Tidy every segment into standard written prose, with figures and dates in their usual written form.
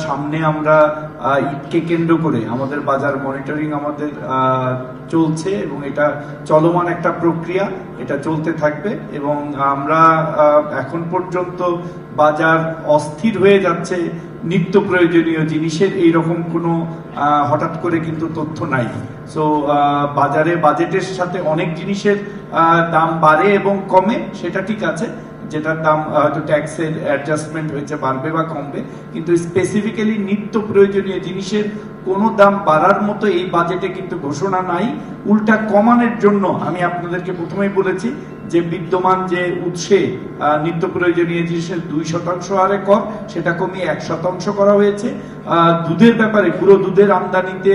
সামনে আমরা ঈদকে কেন্দ্র করে আমাদের বাজার মনিটরিং আমাদের চলছে এবং এটা চলমান একটা প্রক্রিয়া, এটা চলতে থাকবে। এবং আমরা এখন পর্যন্ত বাজার অস্থির হয়ে যাচ্ছে নিত্য প্রয়োজনীয় জিনিসের এইরকম কোনো হঠাৎ করে কিন্তু তথ্য নাই। সো বাজারে বাজেটের সাথে অনেক জিনিসের দাম বাড়ে এবং কমে, সেটা ঠিক আছে, যেটার দাম হয়তো ট্যাক্সের অ্যাডজাস্টমেন্ট হয়েছে, বাড়বে বা কমবে, কিন্তু স্পেসিফিক্যালি নিত্য প্রয়োজনীয় জিনিসের কোনো দাম বাড়ার মতো এই বাজেটে কিন্তু ঘোষণা নাই। উল্টা কমানোর জন্য আমি আপনাদেরকে প্রথমেই বলেছি যে বিদ্যমান যে উৎসে নিত্য প্রয়োজনীয় জিনিসের 2% হারে কর, সেটা কমিয়ে 1% করা হয়েছে। দুধের ব্যাপারে গুঁড়ো দুধের আমদানিতে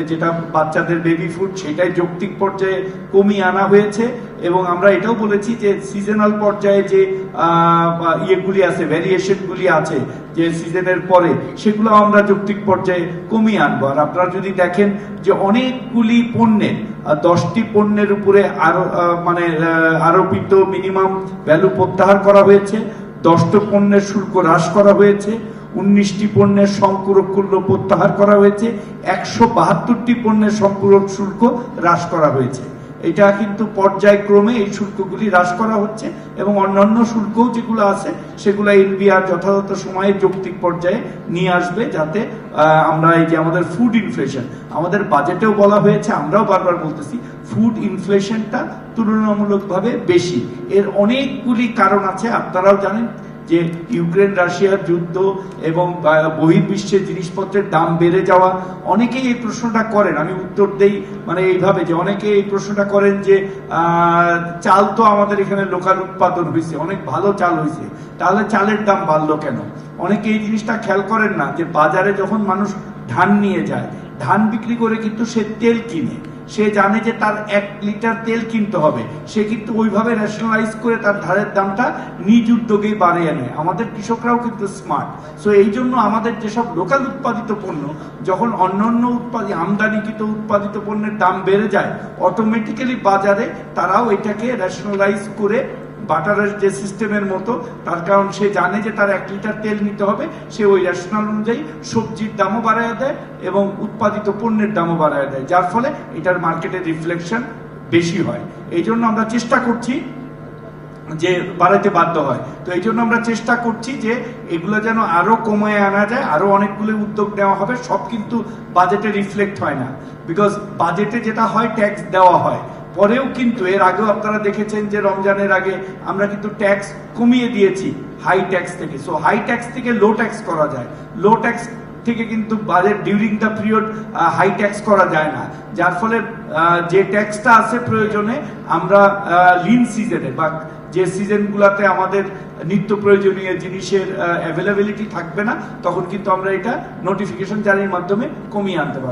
যেটা বাচ্চাদের বেবি ফুড, সেটাই যৌক্তিক পর্যায়ে কমিয়ে আনা হয়েছে। এবং আমরা এটাও বলেছি যে সিজনাল পর্যায়ে যে ইয়েগুলি আছে, ভ্যারিয়েশনগুলি আছে যে সিজনের পরে, সেগুলো আমরা যৌক্তিক পর্যায়ে কমিয়ে আনবো। আর আপনারা যদি দেখেন যে অনেকগুলি পণ্যের 10টি পণ্যের উপরে আরোপিত মিনিমাম ভ্যালু প্রত্যাহার করা হয়েছে, 10টি পণ্যের শুল্ক হ্রাস করা হয়েছে, 19টি পণ্যের সম্পূরক মূল্য প্রত্যাহার করা হয়েছে, 172টি পণ্যের সম্পূরক শুল্ক হ্রাস করা হয়েছে। এটা কিন্তু পর্যায়ক্রমে এই শুল্কগুলি হ্রাস করা হচ্ছে এবং অন্যান্য শুল্কও যেগুলো আছে সেগুলো এনবিআর যথাযথ সময়ে যৌক্তিক পর্যায়ে নিয়ে আসবে, যাতে আমরা এই যে আমাদের ফুড ইনফ্লেশন, আমাদের বাজেটেও বলা হয়েছে, আমরাও বারবার বলতেছি, ফুড ইনফ্লেশনটা তুলনামূলকভাবে বেশি। এর অনেকগুলি কারণ আছে, আপনারাও জানেন যে ইউক্রেন রাশিয়ার যুদ্ধ এবং বহির্বিশ্বের জিনিসপত্রের দাম বেড়ে যাওয়া। অনেকেই এই প্রশ্নটা করেন, আমি উত্তর দেই এইভাবে যে অনেকে এই প্রশ্নটা করেন যে চাল তো আমাদের এখানে লোকাল উৎপাদন হয়েছে, অনেক ভালো চাল হয়েছে, তাহলে চালের দাম বাড়লো কেন? অনেকে এই জিনিসটা খেয়াল করেন না যে বাজারে যখন মানুষ ধান নিয়ে যায়, ধান বিক্রি করে কিন্তু সে তেল কিনে, সে জানে যে তার 1 লিটার তেল কিনতে হবে, সে কিন্তু ওইভাবে রেশনালাইজ করে তার ধানের দামটা নিজ উদ্যোগেই বাড়িয়ে নেয়। আমাদের কৃষকরাও কিন্তু স্মার্ট। সো এই জন্য আমাদের যেসব লোকাল উৎপাদিত পণ্য, যখন অন্যান্য আমদানিকৃত উৎপাদিত পণ্যের দাম বেড়ে যায়, অটোমেটিক্যালি বাজারে তারাও এটাকে রেশনালাইজ করে বাটারের যে সিস্টেমের মতো, তার কারণ সে জানে যে তার 1 লিটার তেল নিতে হবে, সে ওই রেশনাল অনুযায়ী সবজির দামও বাড়ায় দেয় এবং উৎপাদিত পণ্যের দামও বাড়ায় দেয়, যার ফলে এটার মার্কেটে রিফ্লেকশন বেশি হয়। এই জন্য আমরা চেষ্টা করছি যে বাড়াইতে বাধ্য হয়। তো এই জন্য আমরা চেষ্টা করছি যে এগুলো যেন আরো কমিয়ে আনা যায়, আরো অনেকগুলো উদ্যোগ নেওয়া হবে। সব কিন্তু বাজেটে রিফ্লেক্ট হয় না, বিকজ বাজেটে যেটা হয় ট্যাক্স দেওয়া হয়, পরেও কিন্তু এর আগেও আপনারা দেখেছেন যে রমজানের আগে আমরা কিন্তু ট্যাক্স কমিয়ে দিয়েছি হাই ট্যাক্স থেকে। সো হাই ট্যাক্স থেকে লো ট্যাক্স করা যায়, লো ট্যাক্স থেকে কিন্তু budget during the period high tax করা যায় না, যার ফলে যে ট্যাক্সটা আছে প্রয়োজনে আমরা লিন সিজনে বা যে সিজনগুলোতে আমাদের নিত্য প্রয়োজনীয় জিনিসের অ্যাভেলেবিলিটি থাকবে না, তখন কিন্তু আমরা এটা নোটিফিকেশন জারির মাধ্যমে কমিয়ে আনতে পারবো।